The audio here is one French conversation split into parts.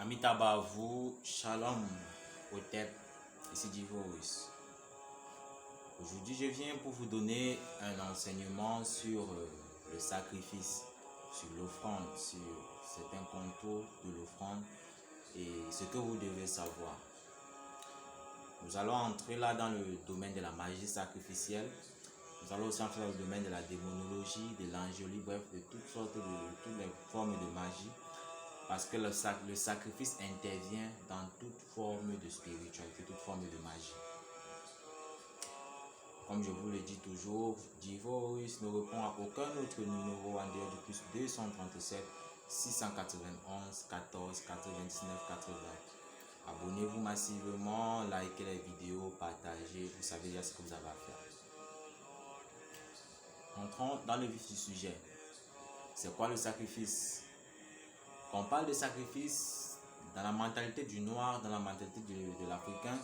Amitabha vous, Shalom, Otep, ici Divorce. Aujourd'hui, je viens pour vous donner un enseignement sur le sacrifice, sur l'offrande, sur certains contours de l'offrande et ce que vous devez savoir. Nous allons entrer là dans le domaine de la magie sacrificielle. Nous allons aussi entrer dans le domaine de la démonologie, de l'angélie, bref, de toutes les formes de magie. Parce que le sacrifice intervient dans toute forme de spiritualité, toute forme de magie. Comme je vous le dis toujours, Divorce ne répond à aucun autre numéro en dehors du plus 237 691 14 99 80. Abonnez-vous massivement, likez les vidéos, partagez, vous savez déjà ce que vous avez à faire. Entrons dans le vif du sujet. C'est quoi le sacrifice? Quand on parle de sacrifice, dans la mentalité du noir, dans la mentalité de l'Africain,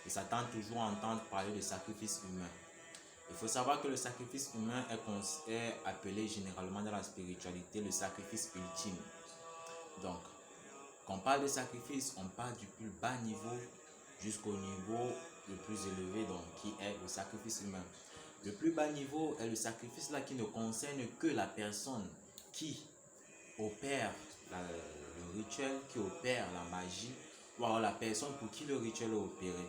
il s'attend toujours à entendre parler de sacrifice humain. Il faut savoir que le sacrifice humain est appelé généralement dans la spiritualité le sacrifice ultime. Donc, quand on parle de sacrifice, on parle du plus bas niveau jusqu'au niveau le plus élevé, donc qui est le sacrifice humain. Le plus bas niveau est le sacrifice là qui ne concerne que la personne qui opère le rituel, qui opère la magie, ou alors la personne pour qui le rituel est opéré.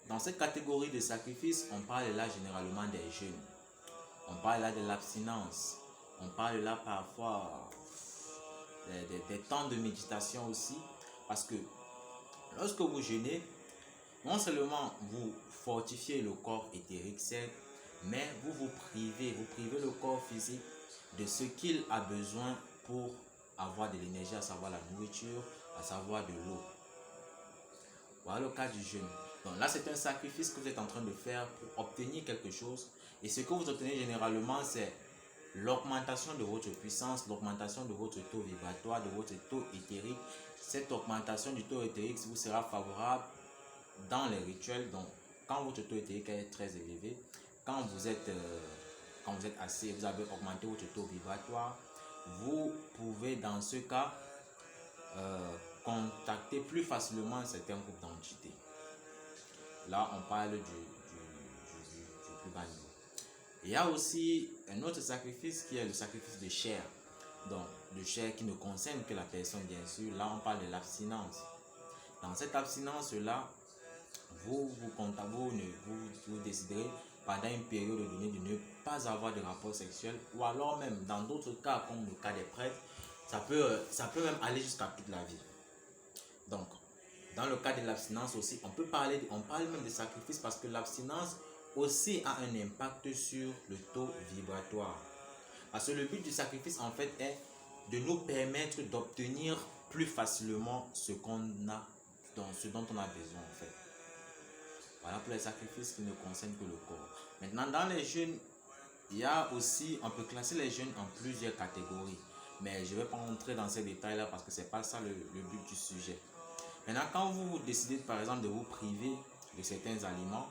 Dans cette catégorie de sacrifice, on parle là généralement des jeûnes, on parle là de l'abstinence, on parle là parfois des temps de méditation aussi, parce que lorsque vous jeûnez, non seulement vous fortifiez le corps éthérique, mais vous privez le corps physique de ce qu'il a besoin pour avoir de l'énergie, à savoir la nourriture, à savoir de l'eau. Voilà le cas du jeûne. Donc là, c'est un sacrifice que vous êtes en train de faire pour obtenir quelque chose. Et ce que vous obtenez généralement, c'est l'augmentation de votre puissance, l'augmentation de votre taux vibratoire, de votre taux éthérique. Cette augmentation du taux éthérique vous sera favorable dans les rituels. Donc, quand votre taux éthérique est très élevé, quand vous êtes assez, vous avez augmenté votre taux vibratoire, vous pouvez dans ce cas contacter plus facilement certains groupes d'entités. Là, on parle du plus bas niveau. Il y a aussi un autre sacrifice qui est le sacrifice de chair. Donc, de chair qui ne concerne que la personne, bien sûr. Là, on parle de l'abstinence. Dans cette abstinence-là, vous déciderez pendant une période donnée de ne pas avoir de rapport sexuel, ou alors même dans d'autres cas, comme le cas des prêtres, ça peut même aller jusqu'à toute la vie. Donc, dans le cas de l'abstinence aussi, on parle même de sacrifice parce que l'abstinence aussi a un impact sur le taux vibratoire. Parce que le but du sacrifice en fait est de nous permettre d'obtenir plus facilement ce dont on a besoin en fait. Voilà pour les sacrifices qui ne concernent que le corps. Maintenant, dans les jeûnes, on peut classer les jeûnes en plusieurs catégories. Mais je ne vais pas entrer dans ces détails-là parce que ce n'est pas ça le but du sujet. Maintenant, quand vous décidez par exemple de vous priver de certains aliments,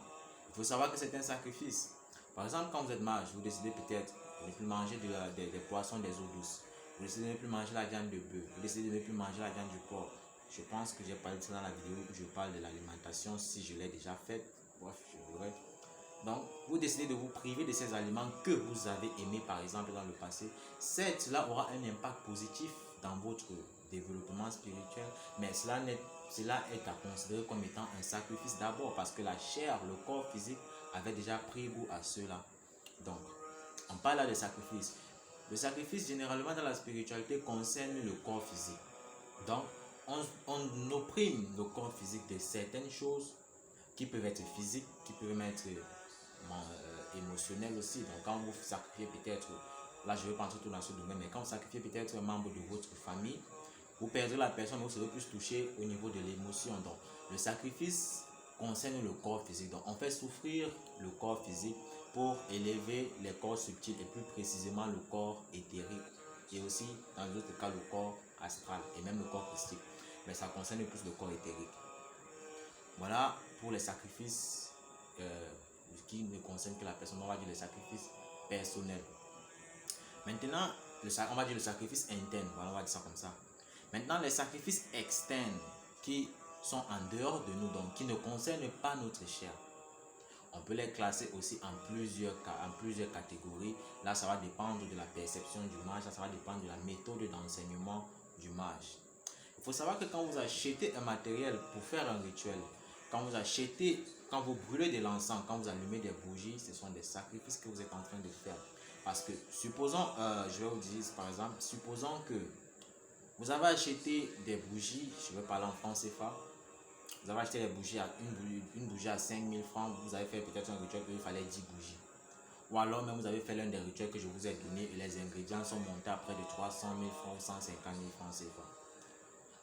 il faut savoir que c'est un sacrifice. Par exemple, quand vous êtes mage, vous décidez peut-être de ne plus manger des poissons, des eaux douces. Vous décidez de ne plus manger la viande de bœuf. Vous décidez de ne plus manger la viande du porc. Je pense que j'ai parlé de ça dans la vidéo où je parle de l'alimentation, si je l'ai déjà faite. Bref, je verrai. Donc, vous décidez de vous priver de ces aliments que vous avez aimés par exemple dans le passé. Certes, cela aura un impact positif dans votre développement spirituel, mais cela est à considérer comme étant un sacrifice d'abord parce que la chair, le corps physique avait déjà pris goût à cela. Donc, on parle là de sacrifice. Le sacrifice généralement dans la spiritualité concerne le corps physique. Donc, on opprime le corps physique de certaines choses qui peuvent être physiques, qui peuvent être émotionnelles aussi. Donc, quand vous sacrifiez peut-être, là je ne vais pas entrer tout dans ce domaine, mais quand vous sacrifiez peut-être un membre de votre famille, vous perdrez la personne, vous serez plus touché au niveau de l'émotion. Donc, le sacrifice concerne le corps physique. Donc, on fait souffrir le corps physique pour élever les corps subtils et plus précisément le corps éthérique et aussi dans d'autres cas le corps astral et même le corps christique. Mais ça concerne plus le corps éthérique. Voilà pour les sacrifices qui ne concernent que la personne. On va dire les sacrifices personnels. Maintenant, on va dire le sacrifice interne. Voilà, on va dire ça comme ça. Maintenant, les sacrifices externes qui sont en dehors de nous, donc qui ne concernent pas notre chair, on peut les classer aussi en plusieurs catégories. Là, ça va dépendre de la perception du mage, ça va dépendre de la méthode d'enseignement du mage. Il faut savoir que quand vous achetez un matériel pour faire un rituel, quand vous brûlez de l'encens, quand vous allumez des bougies, ce sont des sacrifices que vous êtes en train de faire. Parce que, supposons, je vais vous dire par exemple, supposons que vous avez acheté des bougies, je vais parler en francs CFA, vous avez acheté des bougies une bougie à 5000 francs, vous avez fait peut-être un rituel qu'il fallait 10 bougies. Ou alors même vous avez fait l'un des rituels que je vous ai donné et les ingrédients sont montés à près de 300 000 francs ou 150 000 francs CFA.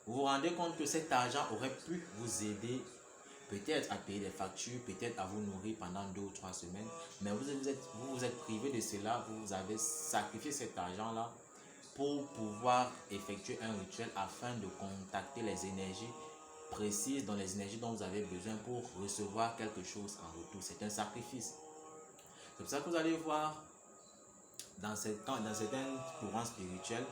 Vous vous rendez compte que cet argent aurait pu vous aider peut-être à payer des factures, peut-être à vous nourrir pendant 2 ou 3 semaines, mais vous êtes privé de cela, vous avez sacrifié cet argent-là pour pouvoir effectuer un rituel afin de contacter les énergies précises, dans les énergies dont vous avez besoin pour recevoir quelque chose en retour. C'est un sacrifice. C'est pour ça que vous allez voir dans certains courants spirituels,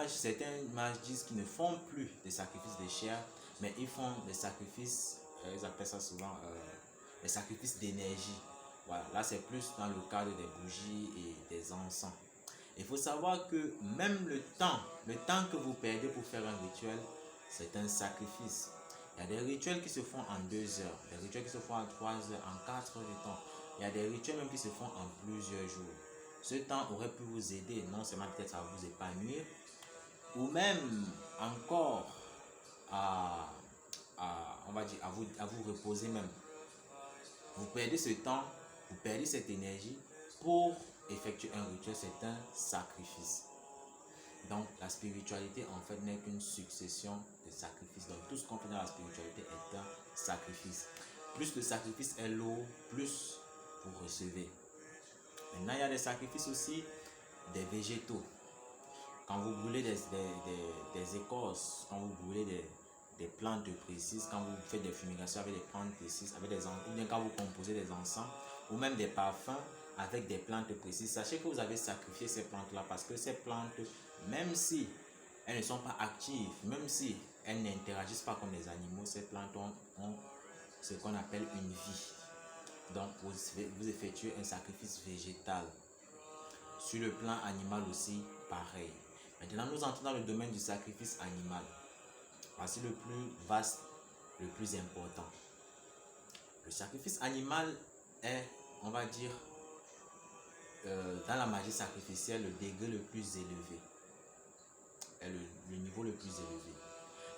certains mages disent qu'ils ne font plus des sacrifices de chair, mais ils font des sacrifices, ils appellent ça souvent des sacrifices d'énergie. Voilà, là c'est plus dans le cadre des bougies et des encens. Il faut savoir que même le temps que vous perdez pour faire un rituel, c'est un sacrifice. Il y a des rituels qui se font en 2 heures, des rituels qui se font en 3 heures, en 4 heures de temps. Il y a des rituels même qui se font en plusieurs jours. Ce temps aurait pu vous aider, non seulement peut-être à vous épanouir, ou même encore on va dire, à vous reposer même. Vous perdez ce temps, vous perdez cette énergie pour effectuer un rituel, c'est un sacrifice. Donc la spiritualité en fait n'est qu'une succession de sacrifices. Donc tout ce qu'on fait dans la spiritualité est un sacrifice. Plus le sacrifice est lourd, plus vous recevez. Maintenant il y a des sacrifices aussi des végétaux. Quand vous brûlez des écorces, quand vous brûlez des plantes précises, quand vous faites des fumigations avec des plantes précises, ou bien quand vous composez des encens, ou même des parfums avec des plantes précises, sachez que vous avez sacrifié ces plantes-là parce que ces plantes, même si elles ne sont pas actives, même si elles n'interagissent pas comme les animaux, ces plantes ont ce qu'on appelle une vie. Donc vous effectuez un sacrifice végétal. Sur le plan animal aussi, pareil. Maintenant, nous entrons dans le domaine du sacrifice animal. Voici le plus vaste, le plus important. Le sacrifice animal est, on va dire, dans la magie sacrificielle, le degré le plus élevé. Est le niveau le plus élevé.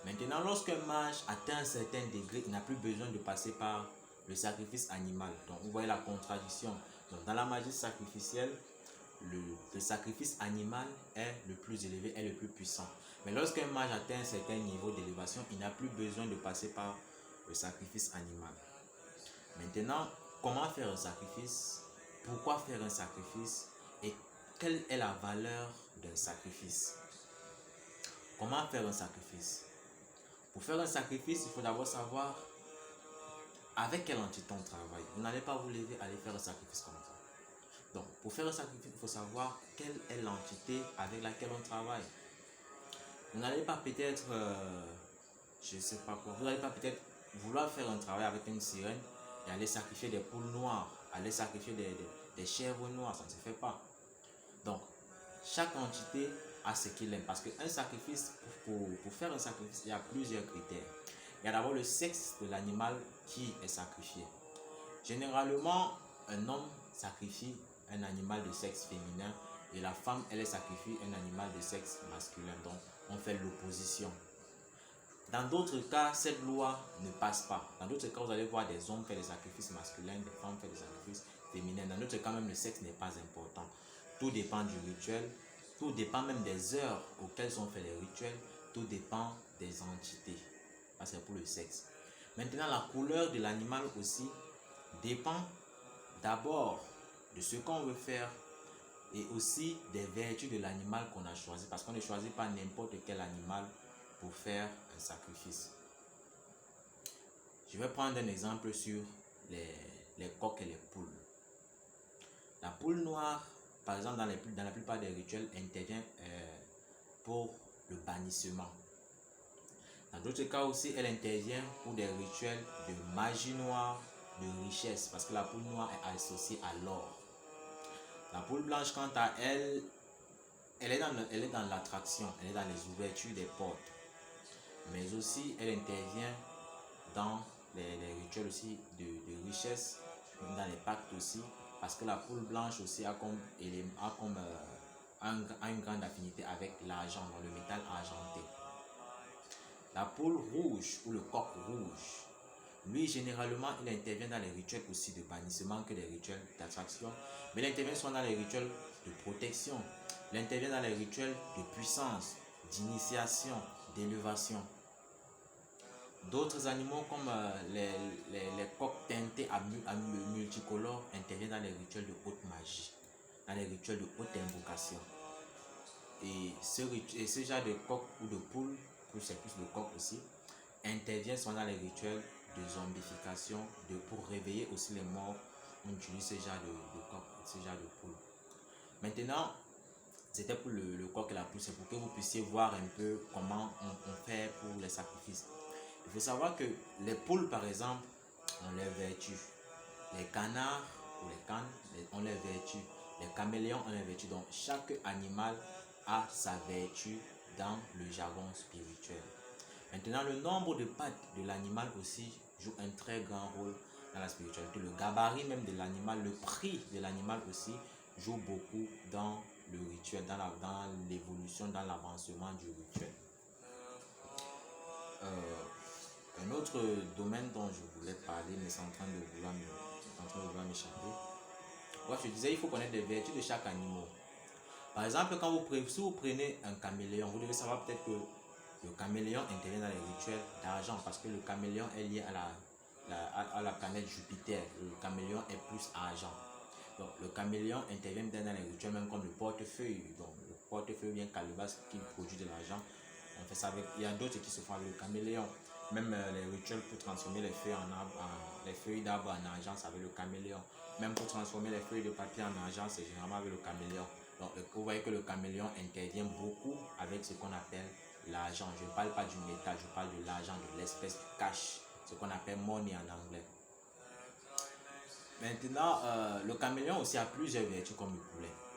Maintenant, lorsqu'un mage atteint un certain degré, il n'a plus besoin de passer par le sacrifice animal. Donc, vous voyez la contradiction. Donc, dans la magie sacrificielle, le sacrifice animal est le plus élevé, est le plus puissant. Mais lorsqu'un mage atteint un certain niveau d'élévation, il n'a plus besoin de passer par le sacrifice animal. Maintenant, comment faire un sacrifice? Pourquoi faire un sacrifice? Et quelle est la valeur d'un sacrifice? Comment faire un sacrifice? Pour faire un sacrifice, il faut d'abord savoir avec quelle entité on travaille. Vous n'allez pas vous lever, aller faire un sacrifice comme ça. Donc, pour faire un sacrifice, il faut savoir quelle est l'entité avec laquelle on travaille. Vous n'allez pas peut-être, je ne sais pas quoi, vous n'allez pas peut-être vouloir faire un travail avec une sirène et aller sacrifier des poules noires, aller sacrifier des chèvres noires, ça ne se fait pas. Donc, chaque entité a ce qu'il aime. Parce qu'un sacrifice, pour faire un sacrifice, il y a plusieurs critères. Il y a d'abord le sexe de l'animal qui est sacrifié. Généralement, un homme sacrifie un animal de sexe féminin et la femme, elle sacrifie un animal de sexe masculin. Donc, on fait l'opposition. Dans d'autres cas, cette loi ne passe pas. Dans d'autres cas, vous allez voir des hommes faire des sacrifices masculins, des femmes faire des sacrifices féminins. Dans d'autres cas, même le sexe n'est pas important. Tout dépend du rituel, tout dépend même des heures auxquelles sont faits les rituels, tout dépend des entités. Ça, c'est pour le sexe. Maintenant, la couleur de l'animal aussi dépend d'abord de ce qu'on veut faire et aussi des vertus de l'animal qu'on a choisi. Parce qu'on ne choisit pas n'importe quel animal pour faire un sacrifice. Je vais prendre un exemple sur les coqs et les poules. La poule noire, par exemple, dans la plupart des rituels, intervient pour le bannissement. Dans d'autres cas aussi, elle intervient pour des rituels de magie noire, de richesse, parce que la poule noire est associée à l'or. La poule blanche, quant à elle, elle est dans l'attraction, elle est dans les ouvertures des portes. Mais aussi, elle intervient dans les rituels aussi de richesse, dans les pactes aussi, parce que la poule blanche aussi a une grande affinité avec l'argent, dans le métal argenté. La poule rouge ou le coq rouge, lui généralement il intervient dans les rituels aussi de bannissement que les rituels d'attraction, mais il intervient soit dans les rituels de protection, il intervient dans les rituels de puissance, d'initiation, d'élévation. D'autres animaux comme les coqs teintés à multicolores interviennent dans les rituels de haute magie, dans les rituels de haute invocation. Et ce genre de coq ou de poule, c'est plus le coq aussi, intervient souvent dans les rituels de zombification, pour réveiller aussi les morts. On utilise ce genre de coq, ce genre de poule. Maintenant, c'était pour le coq et la poule, c'est pour que vous puissiez voir un peu comment on fait pour les sacrifices. Il faut savoir que les poules, par exemple, ont leurs vertus. Les canards ou les canes ont leurs vertus. Les caméléons ont leurs vertus. Donc, chaque animal a sa vertu dans le jargon spirituel. Maintenant, le nombre de pattes de l'animal aussi joue un très grand rôle dans la spiritualité. Le gabarit même de l'animal, le prix de l'animal aussi joue beaucoup dans le rituel, dans l'évolution, dans l'avancement du rituel. Un autre domaine dont je voulais parler, mais c'est en train de vouloir m'échapper. Moi, je disais, il faut connaître les vertus de chaque animal. Par exemple, si vous prenez un caméléon, vous devez savoir peut-être que le caméléon intervient dans les rituels d'argent, parce que le caméléon est lié à la planète Jupiter. Le caméléon est plus argent. Donc, le caméléon intervient dans les rituels, même comme le portefeuille. Donc, le portefeuille vient calebasse qui produit de l'argent. On fait ça avec. Il y a d'autres qui se font avec le caméléon. Même les rituels pour transformer les feuilles d'arbre en argent, c'est avec le caméléon. Même pour transformer les feuilles de papier en argent, c'est généralement avec le caméléon. Donc, vous voyez que le caméléon intervient beaucoup avec ce qu'on appelle l'argent. Je ne parle pas du métal, je parle de l'argent, de l'espèce du cash, ce qu'on appelle money en anglais. Maintenant, le caméléon aussi a plusieurs vertus comme le poulet.